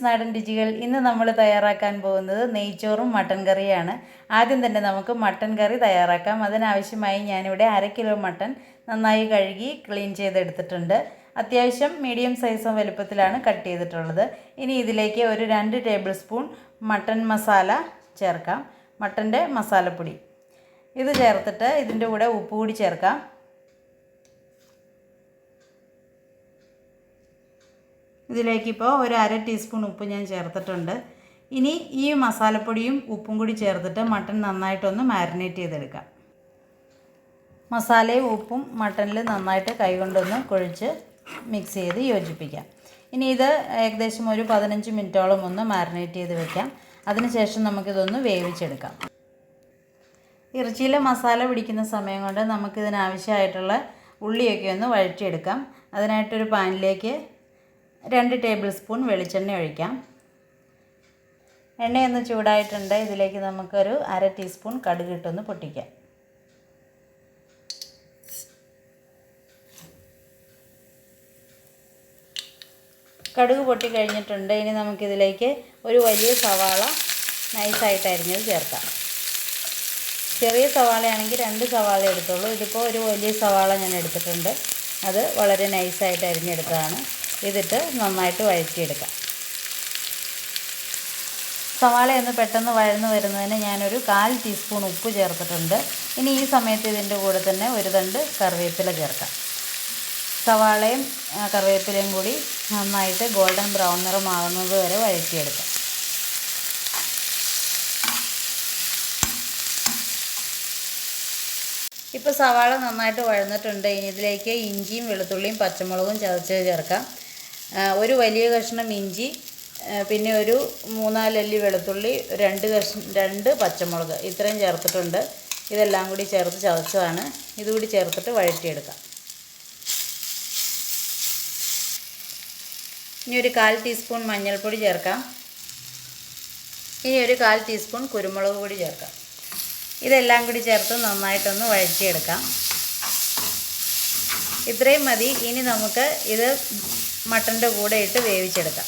നാടൻ രുചികൾ. ഇന്ന് നമ്മൾ തയ്യാറാക്കാൻ പോകുന്നത് നെയ്ച്ചോറും മട്ടൻ കറിയാണ്. ആദ്യം തന്നെ നമുക്ക് മട്ടൻ കറി തയ്യാറാക്കാം. അതിനാവശ്യമായി ഞാനിവിടെ 1/2 കിലോ മട്ടൻ നന്നായി കഴുകി ക്ലീൻ ചെയ്തെടുത്തിട്ടുണ്ട്. അത്യാവശ്യം മീഡിയം സൈസ് വലുപ്പത്തിലാണ് കട്ട് ചെയ്തിട്ടുള്ളത്. ഇനി ഇതിലേക്ക് ഒരു 2 ടേബിൾ സ്പൂൺ മട്ടൻ മസാല ചേർക്കാം. മട്ടൻ്റെ മസാലപ്പൊടി ഇത് ചേർത്തിട്ട് ഇതിൻ്റെ കൂടെ ഉപ്പ് കൂടി ചേർക്കാം. ഇതിലേക്കിപ്പോൾ ഒരു 1/2 ടീസ്പൂൺ ഉപ്പ് ഞാൻ ചേർത്തിട്ടുണ്ട്. ഇനി ഈ മസാലപ്പൊടിയും ഉപ്പും കൂടി ചേർത്തിട്ട് മട്ടൻ നന്നായിട്ടൊന്ന് മാരിനേറ്റ് ചെയ്തെടുക്കാം. മസാലയും ഉപ്പും മട്ടനിൽ നന്നായിട്ട് കൈകൊണ്ടൊന്ന് കുഴച്ച് മിക്സ് ചെയ്ത് യോജിപ്പിക്കാം. ഇനി ഇത് ഏകദേശം ഒരു 15 മിനിറ്റോളം ഒന്ന് മാരിനേറ്റ് ചെയ്ത് വെക്കാം. അതിനുശേഷം നമുക്കിതൊന്ന് വേവിച്ചെടുക്കാം. ഇറച്ചിയിൽ മസാല പിടിക്കുന്ന സമയം കൊണ്ട് നമുക്കിതിനാവശ്യമായിട്ടുള്ള ഉള്ളിയൊക്കെ ഒന്ന് വഴറ്റിയെടുക്കാം. അതിനായിട്ടൊരു പാനിലേക്ക് 2 ടേബിൾ സ്പൂൺ വെളിച്ചെണ്ണ ഒഴിക്കാം. എണ്ണയൊന്ന് ചൂടായിട്ടുണ്ട്. ഇതിലേക്ക് നമുക്കൊരു 1/2 ടീസ്പൂൺ കടുക് ഇട്ടൊന്ന് പൊട്ടിക്കാം. കടുക് പൊട്ടി കഴിഞ്ഞിട്ടുണ്ട്. ഇനി നമുക്കിതിലേക്ക് ഒരു വലിയ സവാള നൈസായിട്ട് അരിഞ്ഞത് ചേർക്കാം. ചെറിയ സവാളയാണെങ്കിൽ 2 സവാള എടുത്തോളൂ. ഇതിപ്പോൾ ഒരു വലിയ സവാള ഞാൻ എടുത്തിട്ടുണ്ട്. അത് വളരെ നൈസായിട്ട് അരിഞ്ഞെടുത്തതാണ്. ഇതിട്ട് നന്നായിട്ട് വഴറ്റിയെടുക്കാം. സവാളയൊന്ന് പെട്ടെന്ന് വഴന്ന് വരുന്നതിന് ഞാനൊരു 1/4 ടീസ്പൂൺ ഉപ്പ് ചേർത്തിട്ടുണ്ട്. ഇനി ഈ സമയത്ത് ഇതിൻ്റെ കൂടെ തന്നെ ഒരു തണ്ട് കറിവേപ്പില ചേർക്കാം. സവാളയും കറിവേപ്പിലയും കൂടി നന്നായിട്ട് ഗോൾഡൻ ബ്രൗൺ നിറമാകുന്നത് വരെ വഴറ്റിയെടുക്കാം. ഇപ്പോൾ സവാള നന്നായിട്ട് വഴന്നിട്ടുണ്ട്. ഇനി ഇതിലേക്ക് ഇഞ്ചിയും വെളുത്തുള്ളിയും പച്ചമുളകും ചതച്ച് ചേർക്കാം. ഒരു വലിയ കഷ്ണം ഇഞ്ചി, പിന്നെ ഒരു 3-4 അല്ലി വെളുത്തുള്ളി, 2 പച്ചമുളക് ഇത്രയും ചേർത്തിട്ടുണ്ട്. ഇതെല്ലാം കൂടി ചേർത്ത് ചതച്ചതാണ്. ഇതുകൂടി ചേർത്തിട്ട് വഴറ്റിയെടുക്കാം. ഇനി ഒരു 1/4 ടീസ്പൂൺ മഞ്ഞൾപ്പൊടി ചേർക്കാം. ഇനി ഒരു 1/4 ടീസ്പൂൺ കുരുമുളക് പൊടി ചേർക്കാം. ഇതെല്ലാം കൂടി ചേർത്ത് നന്നായിട്ടൊന്ന് വഴറ്റിയെടുക്കാം. ഇത്രയും മതി. ഇനി നമുക്ക് ഇത് മട്ടൻ്റെ കൂടെ ഇട്ട് വേവിച്ചെടുക്കാം.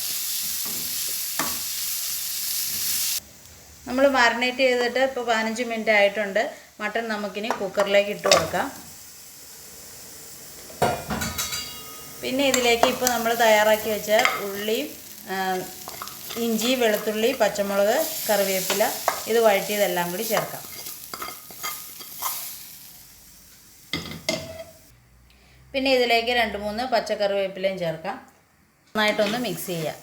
നമ്മൾ മാരിനേറ്റ് ചെയ്തിട്ട് ഇപ്പോൾ 15 മിനിറ്റ് ആയിട്ടുണ്ട്. മട്ടൻ നമുക്കിനി കുക്കറിലേക്ക് ഇട്ട് കൊടുക്കാം. പിന്നെ ഇതിലേക്ക് ഇപ്പോൾ നമ്മൾ തയ്യാറാക്കി വെച്ച ഉള്ളി, ഇഞ്ചി, വെളുത്തുള്ളി, പച്ചമുളക്, കറിവേപ്പില ഇത് വഴറ്റിയതെല്ലാം കൂടി ചേർക്കാം. പിന്നെ ഇതിലേക്ക് 2-3 പച്ചക്കറിവേപ്പിലയും ചേർക്കാം. നന്നായിട്ടൊന്ന് മിക്സ് ചെയ്യാം.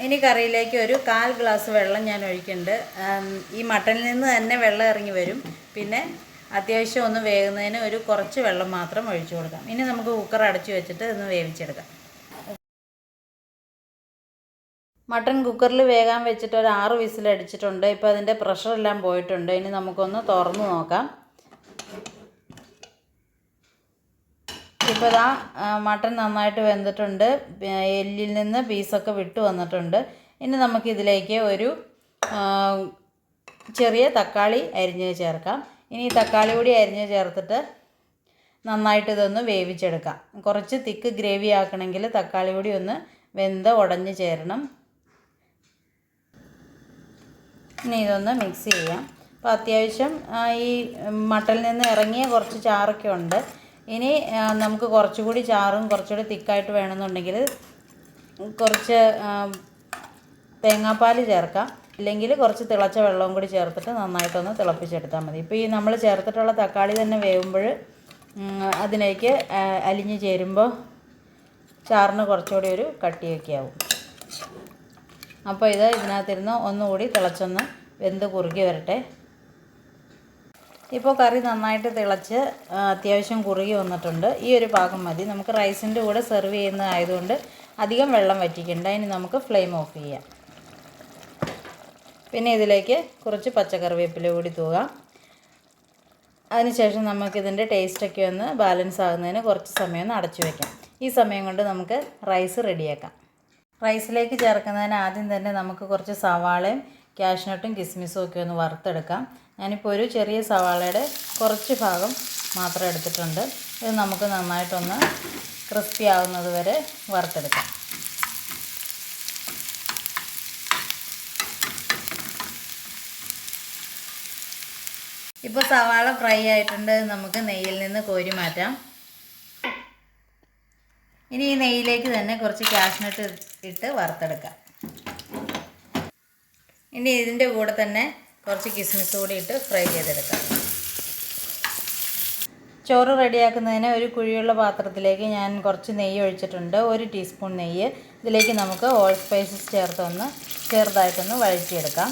ഇനി കറിയിലേക്ക് ഒരു 1/4 ഗ്ലാസ് വെള്ളം ഞാൻ ഒഴിക്കുന്നുണ്ട്. ഈ മട്ടനിൽ നിന്ന് തന്നെ വെള്ളം ഇറങ്ങി വരും. പിന്നെ അത്യാവശ്യം ഒന്ന് വേകുന്നതിന് ഒരു കുറച്ച് വെള്ളം മാത്രം ഒഴിച്ചു കൊടുക്കാം. ഇനി നമുക്ക് കുക്കർ അടച്ചു വെച്ചിട്ട് ഒന്ന് വേവിച്ചെടുക്കാം. മട്ടൻ കുക്കറിൽ വേകാൻ വെച്ചിട്ട് ഒരു 6 വിസിലടിച്ചിട്ടുണ്ട്. ഇപ്പോൾ അതിൻ്റെ പ്രഷറെല്ലാം പോയിട്ടുണ്ട്. ഇനി നമുക്കൊന്ന് തുറന്ന് നോക്കാം. ഇപ്പോൾ ഇതാ മട്ടൻ നന്നായിട്ട് വെന്തിട്ടുണ്ട്. എല്ലിൽ നിന്ന് പീസൊക്കെ വിട്ട് വന്നിട്ടുണ്ട്. ഇനി നമുക്കിതിലേക്ക് ഒരു ചെറിയ തക്കാളി അരിഞ്ഞ് ചേർക്കാം. ഇനി തക്കാളി കൂടി അരിഞ്ഞ് ചേർത്തിട്ട് നന്നായിട്ട് ഇതൊന്ന് വേവിച്ചെടുക്കാം. കുറച്ച് തിക്ക് ഗ്രേവി ആക്കണമെങ്കിൽ തക്കാളി കൂടി ഒന്ന് വെന്ത് ഉടഞ്ഞ് ചേരണം. ഇനി ഇതൊന്ന് മിക്സ് ചെയ്യാം. അപ്പോൾ അത്യാവശ്യം ഈ മട്ടനിൽ നിന്ന് ഇറങ്ങിയ കുറച്ച് ചാറൊക്കെ ഉണ്ട്. ഇനി നമുക്ക് കുറച്ചുകൂടി ചാറും കുറച്ചുകൂടി തിക്കായിട്ട് വേണമെന്നുണ്ടെങ്കിൽ കുറച്ച് തേങ്ങാപ്പാൽ ചേർക്കാം. ഇല്ലെങ്കിൽ കുറച്ച് തിളച്ച വെള്ളവും കൂടി ചേർത്തിട്ട് നന്നായിട്ടൊന്ന് തിളപ്പിച്ചെടുത്താൽ മതി. ഇപ്പോൾ ഈ നമ്മൾ ചേർത്തിട്ടുള്ള തക്കാളി തന്നെ വേവുമ്പോൾ അതിലേക്ക് അലിഞ്ഞ് ചേരുമ്പോൾ ചാറിന് കുറച്ചുകൂടി ഒരു കട്ടിയൊക്കെ ആവും. അപ്പോൾ ഇത് ഇതിനകത്തിരുന്ന് ഒന്നുകൂടി തിളച്ചൊന്ന് വെന്ത് കുറുകി വരട്ടെ. ഇപ്പോൾ കറി നന്നായിട്ട് തിളച്ച് അത്യാവശ്യം കുറുകി വന്നിട്ടുണ്ട്. ഈ ഒരു പാകം മതി. നമുക്ക് റൈസിൻ്റെ കൂടെ സെർവ് ചെയ്യുന്നതായതുകൊണ്ട് അധികം വെള്ളം വറ്റിക്കണ്ട. ഇനി നമുക്ക് ഫ്ലെയിം ഓഫ് ചെയ്യാം. പിന്നെ ഇതിലേക്ക് കുറച്ച് പച്ചക്കറിവേപ്പില കൂടി തൂകാം. അതിനുശേഷം നമുക്കിതിൻ്റെ ടേസ്റ്റൊക്കെ ഒന്ന് ബാലൻസ് ആകുന്നതിന് കുറച്ച് സമയം ഒന്ന് അടച്ചു വയ്ക്കാം. ഈ സമയം കൊണ്ട് നമുക്ക് റൈസ് റെഡിയാക്കാം. റൈസിലേക്ക് ചേർക്കുന്നതിന് ആദ്യം തന്നെ നമുക്ക് കുറച്ച് സവാളയും കാഷ്നട്ടും കിസ്മിസും ഒക്കെ ഒന്ന് വറുത്തെടുക്കാം. ഞാനിപ്പോൾ ഒരു ചെറിയ സവാളയുടെ കുറച്ച് ഭാഗം മാത്രം എടുത്തിട്ടുണ്ട്. ഇത് നമുക്ക് നന്നായിട്ടൊന്ന് ക്രിസ്പി ആവുന്നത് വരെ വറുത്തെടുക്കാം. ഇപ്പോൾ സവാള ഫ്രൈ ആയിട്ടുണ്ട്. നമുക്ക് നെയ്യിൽ നിന്ന് കോരി മാറ്റാം. ഇനി ഈ നെയ്യിലേക്ക് തന്നെ കുറച്ച് കാഷ്നട്ട് ഇട്ട് വറുത്തെടുക്കാം. ഇനി ഇതിൻ്റെ കൂടെ തന്നെ കുറച്ച് കിസ്മിസ് കൂടി ഇട്ട് ഫ്രൈ ചെയ്തെടുക്കാം. ചോറ് റെഡിയാക്കുന്നതിന് ഒരു കുഴിയുള്ള പാത്രത്തിലേക്ക് ഞാൻ കുറച്ച് നെയ്യ് ഒഴിച്ചിട്ടുണ്ട്. 1 ടീസ്പൂൺ നെയ്യ്. ഇതിലേക്ക് നമുക്ക് ഓൾ സ്പൈസസ് ചേർത്തൊന്ന് ചെറുതായിട്ടൊന്ന് വഴറ്റിയെടുക്കാം.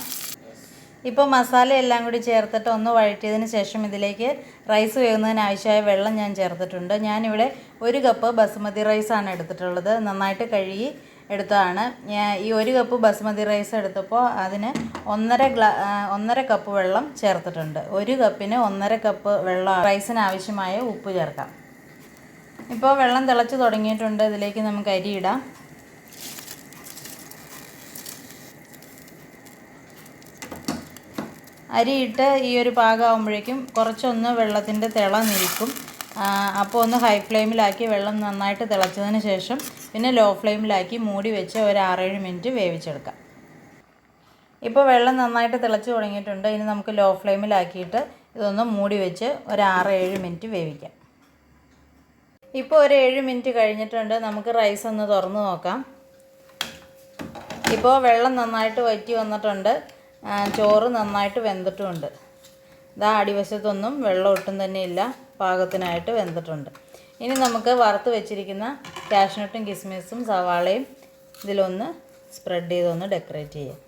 ഇപ്പോൾ മസാല എല്ലാം കൂടി ചേർത്തിട്ട് ഒന്ന് വഴറ്റിയതിന് ശേഷം ഇതിലേക്ക് റൈസ് വേകുന്നതിന് ആവശ്യമായ വെള്ളം ഞാൻ ചേർത്തിട്ടുണ്ട്. ഞാനിവിടെ 1 കപ്പ് ബസുമതി റൈസാണ് എടുത്തിട്ടുള്ളത്. നന്നായിട്ട് കഴുകി എടുത്തതാണ്. ഈ 1 കപ്പ് ബസുമതി റൈസ് എടുത്തപ്പോൾ അതിന് 1.5 കപ്പ് വെള്ളം ചേർത്തിട്ടുണ്ട്. 1 കപ്പിന് 1.5 കപ്പ് വെള്ളം. റൈസിന് ആവശ്യമായ ഉപ്പ് ചേർക്കാം. ഇപ്പോൾ വെള്ളം തിളച്ച് തുടങ്ങിയിട്ടുണ്ട്. ഇതിലേക്ക് നമുക്ക് അരി ഇടാം. അരിയിട്ട് ഈ ഒരു പാകമാകുമ്പോഴേക്കും കുറച്ചൊന്ന് വെള്ളത്തിൻ്റെ തിള നിൽക്കും. അപ്പോൾ ഒന്ന് ഹൈ ഫ്ലെയിമിലാക്കി വെള്ളം നന്നായിട്ട് തിളച്ചതിന് ശേഷം പിന്നെ ലോ ഫ്ലെയിമിലാക്കി മൂടി വെച്ച് ഒരു 6-7 മിനിറ്റ് വേവിച്ചെടുക്കാം. ഇപ്പോൾ വെള്ളം നന്നായിട്ട് തിളച്ച് തുടങ്ങിയിട്ടുണ്ട്. ഇനി നമുക്ക് ലോ ഫ്ലെയിമിലാക്കിയിട്ട് ഇതൊന്ന് മൂടി വെച്ച് ഒരു 6-7 മിനിറ്റ് വേവിക്കാം. ഇപ്പോൾ ഒരു 7 മിനിറ്റ് കഴിഞ്ഞിട്ടുണ്ട്. നമുക്ക് റൈസ് ഒന്ന് തുറന്ന് നോക്കാം. ഇപ്പോൾ വെള്ളം നന്നായിട്ട് വറ്റി വന്നിട്ടുണ്ട്. ചോറ് നന്നായിട്ട് വെന്തിട്ടുമുണ്ട്. ഇതാ അടിവശത്തൊന്നും വെള്ളം ഒട്ടും തന്നെ ഇല്ല. പാകത്തിനായിട്ട് വെന്തിട്ടുണ്ട്. ഇനി നമുക്ക് വറുത്ത് വെച്ചിരിക്കുന്ന കാഷ്നട്ടും കിസ്മിസും സവാളയും ഇതിലൊന്ന് സ്പ്രെഡ് ചെയ്തൊന്ന് ഡെക്കറേറ്റ് ചെയ്യാം.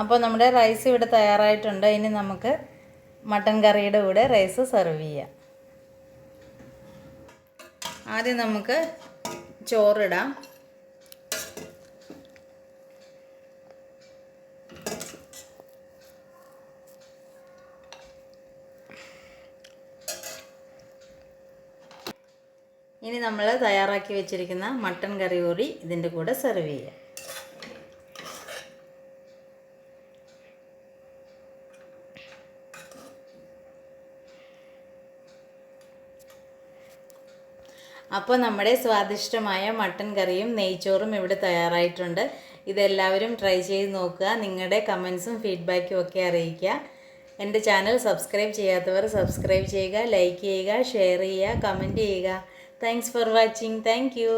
അപ്പോൾ നമ്മുടെ റൈസ് ഇവിടെ തയ്യാറായിട്ടുണ്ട്. ഇനി നമുക്ക് മട്ടൻ കറിയുടെ കൂടെ റൈസ് സെർവ് ചെയ്യാം. ആദ്യം നമുക്ക് ചോറിടാം. ഇനി നമ്മൾ തയ്യാറാക്കി വെച്ചിരിക്കുന്ന മട്ടൻ കറി കൂടി ഇതിൻ്റെ കൂടെ സെർവ് ചെയ്യാം. അപ്പോൾ നമ്മുടെ സ്വാദിഷ്ടമായ മട്ടൻ കറിയും നെയ്ച്ചോറും ഇവിടെ തയ്യാറായിട്ടുണ്ട്. ഇതെല്ലാവരും ട്രൈ ചെയ്ത് നോക്കുക. നിങ്ങളുടെ കമൻസും ഫീഡ്ബാക്കും ഒക്കെ അറിയിക്കുക. എൻ്റെ ചാനൽ സബ്സ്ക്രൈബ് ചെയ്യാത്തവർ സബ്സ്ക്രൈബ് ചെയ്യുക, ലൈക്ക് ചെയ്യുക, ഷെയർ ചെയ്യുക, കമൻറ്റ് ചെയ്യുക. Thanks for watching. Thank you.